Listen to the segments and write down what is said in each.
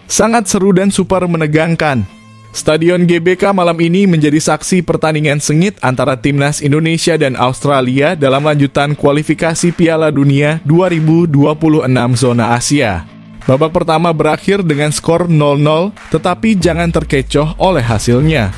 Sangat seru dan super menegangkan. Stadion GBK malam ini menjadi saksi pertandingan sengit antara Timnas Indonesia dan Australia dalam lanjutan kualifikasi Piala Dunia 2026 zona Asia. Babak pertama berakhir dengan skor 0-0, tetapi jangan terkecoh oleh hasilnya.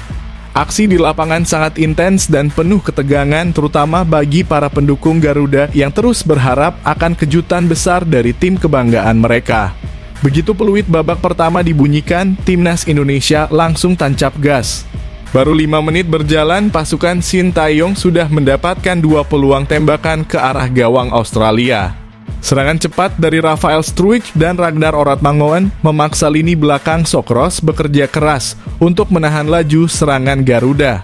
Aksi di lapangan sangat intens dan penuh ketegangan, terutama bagi para pendukung Garuda yang terus berharap akan kejutan besar dari tim kebanggaan mereka. Begitu peluit babak pertama dibunyikan, Timnas Indonesia langsung tancap gas. Baru 5 menit berjalan, pasukan Sintayong sudah mendapatkan 2 peluang tembakan ke arah gawang Australia. Serangan cepat dari Rafael Struijk dan Ragnar Oratmangoen memaksa lini belakang Sokros bekerja keras untuk menahan laju serangan Garuda.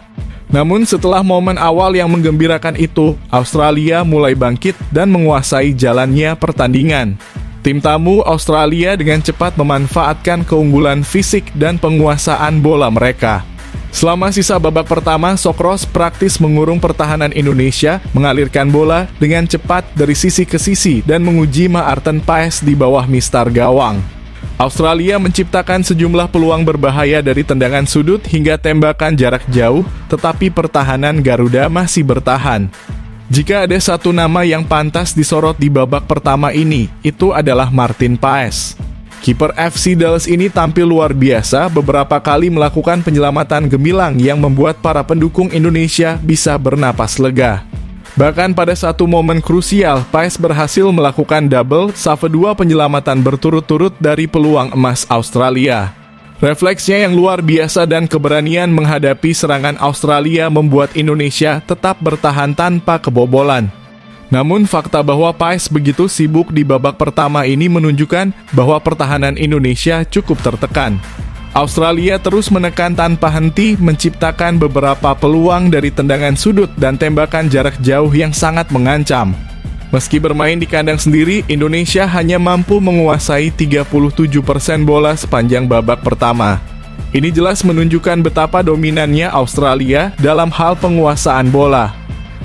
Namun setelah momen awal yang menggembirakan itu, Australia mulai bangkit dan menguasai jalannya pertandingan. Tim tamu Australia dengan cepat memanfaatkan keunggulan fisik dan penguasaan bola mereka. Selama sisa babak pertama, Sokros praktis mengurung pertahanan Indonesia, mengalirkan bola dengan cepat dari sisi ke sisi dan menguji Maarten Paes di bawah mistar gawang. Australia menciptakan sejumlah peluang berbahaya dari tendangan sudut hingga tembakan jarak jauh, tetapi pertahanan Garuda masih bertahan. Jika ada satu nama yang pantas disorot di babak pertama ini, itu adalah Maarten Paes. Kiper FC Dallas ini tampil luar biasa, beberapa kali melakukan penyelamatan gemilang yang membuat para pendukung Indonesia bisa bernapas lega. Bahkan pada satu momen krusial, Paes berhasil melakukan double, save 2 penyelamatan berturut-turut dari peluang emas Australia. Refleksnya yang luar biasa dan keberanian menghadapi serangan Australia membuat Indonesia tetap bertahan tanpa kebobolan. Namun fakta bahwa Paes begitu sibuk di babak pertama ini menunjukkan bahwa pertahanan Indonesia cukup tertekan. Australia terus menekan tanpa henti, menciptakan beberapa peluang dari tendangan sudut dan tembakan jarak jauh yang sangat mengancam. Meski bermain di kandang sendiri, Indonesia hanya mampu menguasai 37% bola sepanjang babak pertama. Ini jelas menunjukkan betapa dominannya Australia dalam hal penguasaan bola.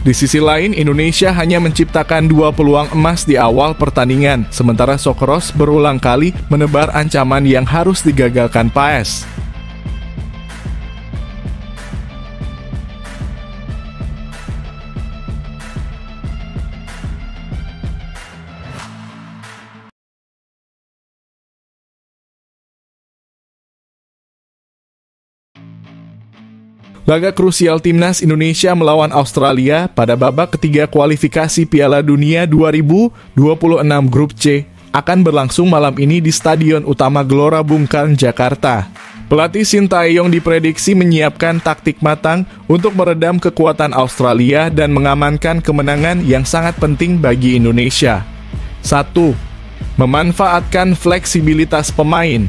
Di sisi lain, Indonesia hanya menciptakan 2 peluang emas di awal pertandingan, sementara Sokros berulang kali menebar ancaman yang harus digagalkan Paes. Laga krusial Timnas Indonesia melawan Australia pada babak ketiga kualifikasi Piala Dunia 2026 Grup C akan berlangsung malam ini di Stadion Utama Gelora Bung Karno, Jakarta. Pelatih Sintayong diprediksi menyiapkan taktik matang untuk meredam kekuatan Australia dan mengamankan kemenangan yang sangat penting bagi Indonesia. 1. Memanfaatkan fleksibilitas pemain.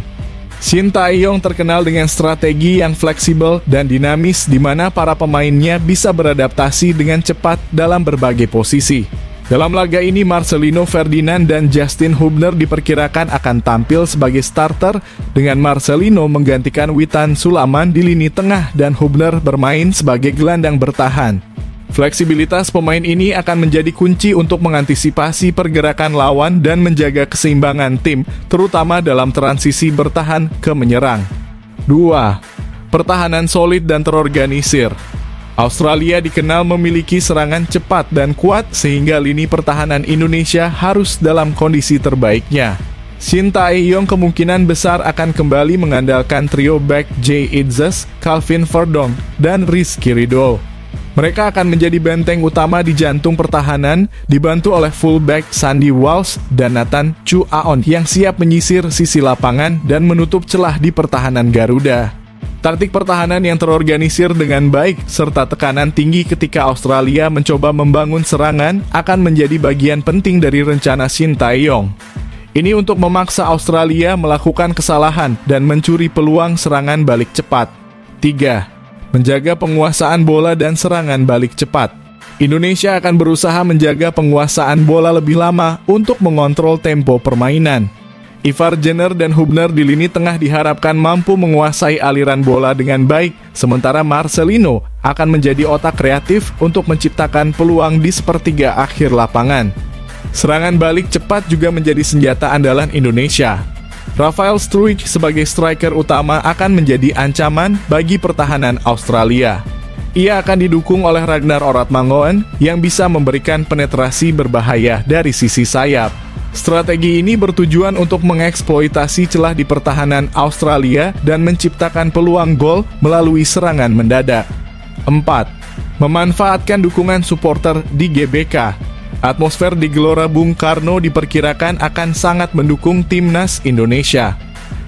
Sintayong terkenal dengan strategi yang fleksibel dan dinamis di mana para pemainnya bisa beradaptasi dengan cepat dalam berbagai posisi. Dalam laga ini, Marcelino Ferdinand dan Justin Hubner diperkirakan akan tampil sebagai starter dengan Marcelino menggantikan Witan Sulaiman di lini tengah dan Hubner bermain sebagai gelandang bertahan. Fleksibilitas pemain ini akan menjadi kunci untuk mengantisipasi pergerakan lawan dan menjaga keseimbangan tim, terutama dalam transisi bertahan ke menyerang. 2. Pertahanan solid dan terorganisir. Australia dikenal memiliki serangan cepat dan kuat sehingga lini pertahanan Indonesia harus dalam kondisi terbaiknya. Sintayong kemungkinan besar akan kembali mengandalkan trio back Jay Itzes, Calvin Verdong, dan Rizky Ridho. Mereka akan menjadi benteng utama di jantung pertahanan, dibantu oleh fullback Sandy Walsh dan Nathan Chu Aon yang siap menyisir sisi lapangan dan menutup celah di pertahanan Garuda. Taktik pertahanan yang terorganisir dengan baik serta tekanan tinggi ketika Australia mencoba membangun serangan akan menjadi bagian penting dari rencana Sintayong. Ini untuk memaksa Australia melakukan kesalahan dan mencuri peluang serangan balik cepat. 3. Menjaga penguasaan bola dan serangan balik cepat. Indonesia akan berusaha menjaga penguasaan bola lebih lama untuk mengontrol tempo permainan. Ivar Jenner dan Hubner di lini tengah diharapkan mampu menguasai aliran bola dengan baik, sementara Marcelino akan menjadi otak kreatif untuk menciptakan peluang di sepertiga akhir lapangan. Serangan balik cepat juga menjadi senjata andalan Indonesia. Rafael Struijk sebagai striker utama akan menjadi ancaman bagi pertahanan Australia. Ia akan didukung oleh Ragnar Oratmangoen yang bisa memberikan penetrasi berbahaya dari sisi sayap. Strategi ini bertujuan untuk mengeksploitasi celah di pertahanan Australia dan menciptakan peluang gol melalui serangan mendadak. 4. Memanfaatkan dukungan supporter di GBK. Atmosfer di Gelora Bung Karno diperkirakan akan sangat mendukung timnas Indonesia.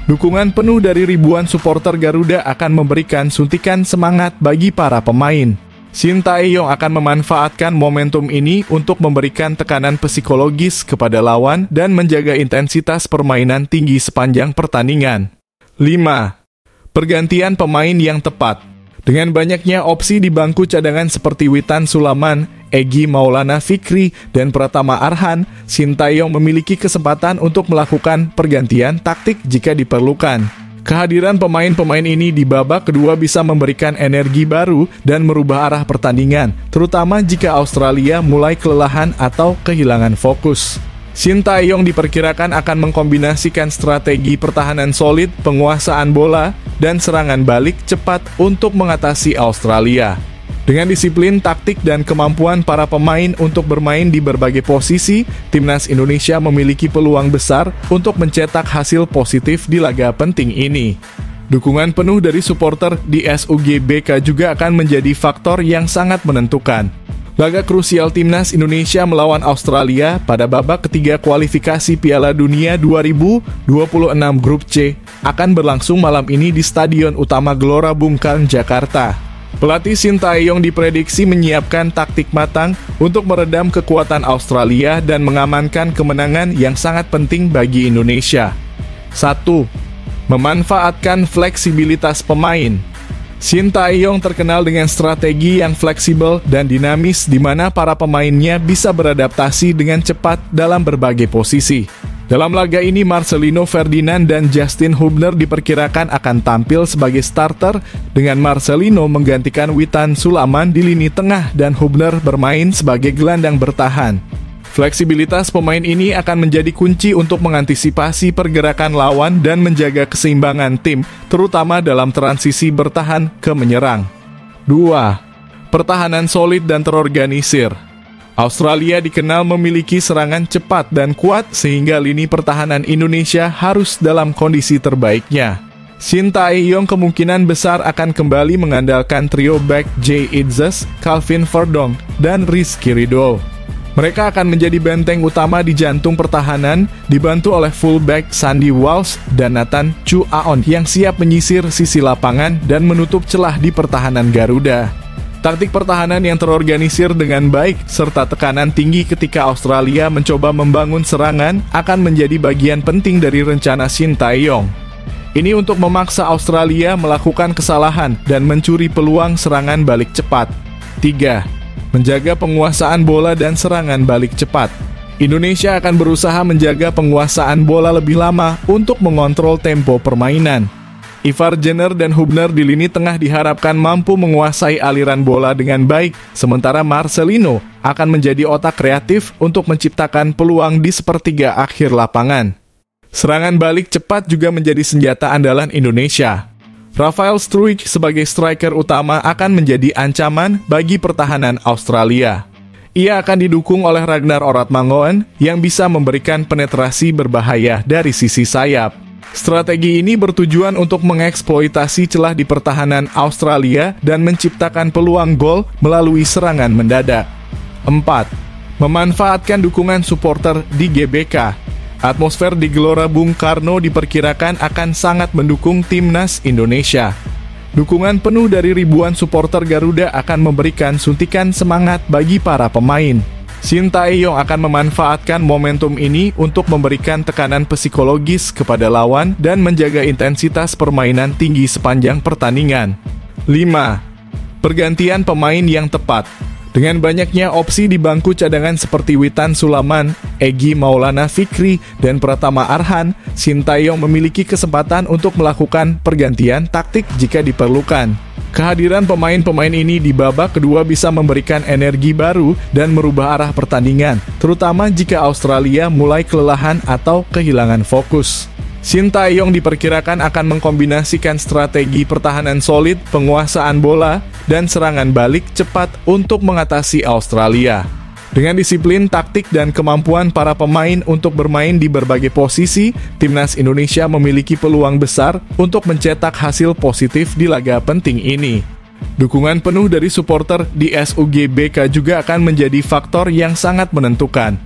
Dukungan penuh dari ribuan supporter Garuda akan memberikan suntikan semangat bagi para pemain. Shin Tae-yong akan memanfaatkan momentum ini untuk memberikan tekanan psikologis kepada lawan dan menjaga intensitas permainan tinggi sepanjang pertandingan. 5. Pergantian pemain yang tepat. Dengan banyaknya opsi di bangku cadangan seperti Witan Sulaiman, Egy Maulana Fikri, dan Pratama Arhan, Shin Tae-yong memiliki kesempatan untuk melakukan pergantian taktik jika diperlukan. Kehadiran pemain-pemain ini di babak kedua bisa memberikan energi baru dan merubah arah pertandingan, terutama jika Australia mulai kelelahan atau kehilangan fokus. Shin Tae-yong diperkirakan akan mengkombinasikan strategi pertahanan solid, penguasaan bola, dan serangan balik cepat untuk mengatasi Australia. Dengan disiplin taktik dan kemampuan para pemain untuk bermain di berbagai posisi, timnas Indonesia memiliki peluang besar untuk mencetak hasil positif di laga penting ini. Dukungan penuh dari supporter di SUGBK juga akan menjadi faktor yang sangat menentukan. Laga krusial timnas Indonesia melawan Australia pada babak ketiga kualifikasi Piala Dunia 2026 Grup C akan berlangsung malam ini di Stadion Utama Gelora Bung Karno, Jakarta. Pelatih Shin Tae-yong diprediksi menyiapkan taktik matang untuk meredam kekuatan Australia dan mengamankan kemenangan yang sangat penting bagi Indonesia. 1. Memanfaatkan fleksibilitas pemain. Shin Tae-yong terkenal dengan strategi yang fleksibel dan dinamis di mana para pemainnya bisa beradaptasi dengan cepat dalam berbagai posisi. Dalam laga ini, Marcelino Ferdinand dan Justin Hubner diperkirakan akan tampil sebagai starter, dengan Marcelino menggantikan Witan Sulaiman di lini tengah dan Hubner bermain sebagai gelandang bertahan. Fleksibilitas pemain ini akan menjadi kunci untuk mengantisipasi pergerakan lawan dan menjaga keseimbangan tim, terutama dalam transisi bertahan ke menyerang. 2. Pertahanan solid dan terorganisir. Australia dikenal memiliki serangan cepat dan kuat sehingga lini pertahanan Indonesia harus dalam kondisi terbaiknya. Shin Tae-yong kemungkinan besar akan kembali mengandalkan trio back Jay Itzes, Calvin Verdong, dan Rizky Ridho. Mereka akan menjadi benteng utama di jantung pertahanan, dibantu oleh fullback Sandy Walsh dan Nathan Chu Aon yang siap menyisir sisi lapangan dan menutup celah di pertahanan Garuda. Taktik pertahanan yang terorganisir dengan baik serta tekanan tinggi ketika Australia mencoba membangun serangan akan menjadi bagian penting dari rencana Shin Tae-yong. Ini untuk memaksa Australia melakukan kesalahan dan mencuri peluang serangan balik cepat. 3. Menjaga penguasaan bola dan serangan balik cepat. Indonesia akan berusaha menjaga penguasaan bola lebih lama untuk mengontrol tempo permainan. Ivar Jenner dan Hubner di lini tengah diharapkan mampu menguasai aliran bola dengan baik, sementara Marcelino akan menjadi otak kreatif untuk menciptakan peluang di sepertiga akhir lapangan. Serangan balik cepat juga menjadi senjata andalan Indonesia. Rafael Struijk sebagai striker utama akan menjadi ancaman bagi pertahanan Australia. Ia akan didukung oleh Ragnar Oratmangoen yang bisa memberikan penetrasi berbahaya dari sisi sayap. Strategi ini bertujuan untuk mengeksploitasi celah di pertahanan Australia dan menciptakan peluang gol melalui serangan mendadak. 4. Memanfaatkan dukungan supporter di GBK. Atmosfer di Gelora Bung Karno diperkirakan akan sangat mendukung timnas Indonesia. Dukungan penuh dari ribuan supporter Garuda akan memberikan suntikan semangat bagi para pemain. Shin Tae-yong akan memanfaatkan momentum ini untuk memberikan tekanan psikologis kepada lawan dan menjaga intensitas permainan tinggi sepanjang pertandingan. 5. Pergantian pemain yang tepat. Dengan banyaknya opsi di bangku cadangan seperti Witan Sulaiman, Egy Maulana Fikri, dan Pratama Arhan, Shin Tae-yong memiliki kesempatan untuk melakukan pergantian taktik jika diperlukan. Kehadiran pemain-pemain ini di babak kedua bisa memberikan energi baru dan merubah arah pertandingan, terutama jika Australia mulai kelelahan atau kehilangan fokus. Sintayong diperkirakan akan mengkombinasikan strategi pertahanan solid, penguasaan bola, dan serangan balik cepat untuk mengatasi Australia. Dengan disiplin, taktik, dan kemampuan para pemain untuk bermain di berbagai posisi, Timnas Indonesia memiliki peluang besar untuk mencetak hasil positif di laga penting ini. Dukungan penuh dari supporter di SUGBK juga akan menjadi faktor yang sangat menentukan.